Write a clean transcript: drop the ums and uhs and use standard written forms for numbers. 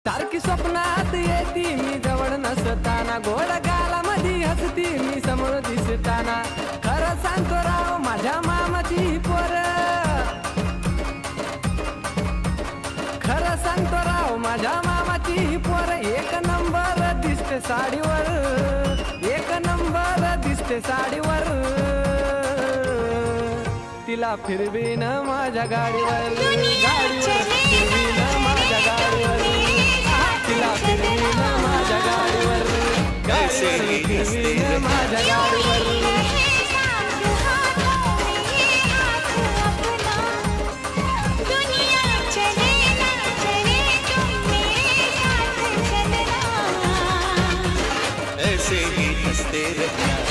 सारखी स्वप्नात येती मी जवळ नसताना, गोड गालामध्ये हसती मी समोर दिसताना. खरं सांगतो राव माझ्या मामाची ही पोर, खरं सांगतो राव माझ्या मामाची ही पोर. एक नंबर दिसते साडीवर, एक नंबर दिसते साडीवर. तिला फिरवीन माझ्या गाडीवर, गाडीवर फिरवीन माझ्या गाडीवर. तिला फिरवीन माझ्या गाडीवर, गाडीवर फिरवीन माझ्या गाडीवर. ऐसे ही हंसते रहना.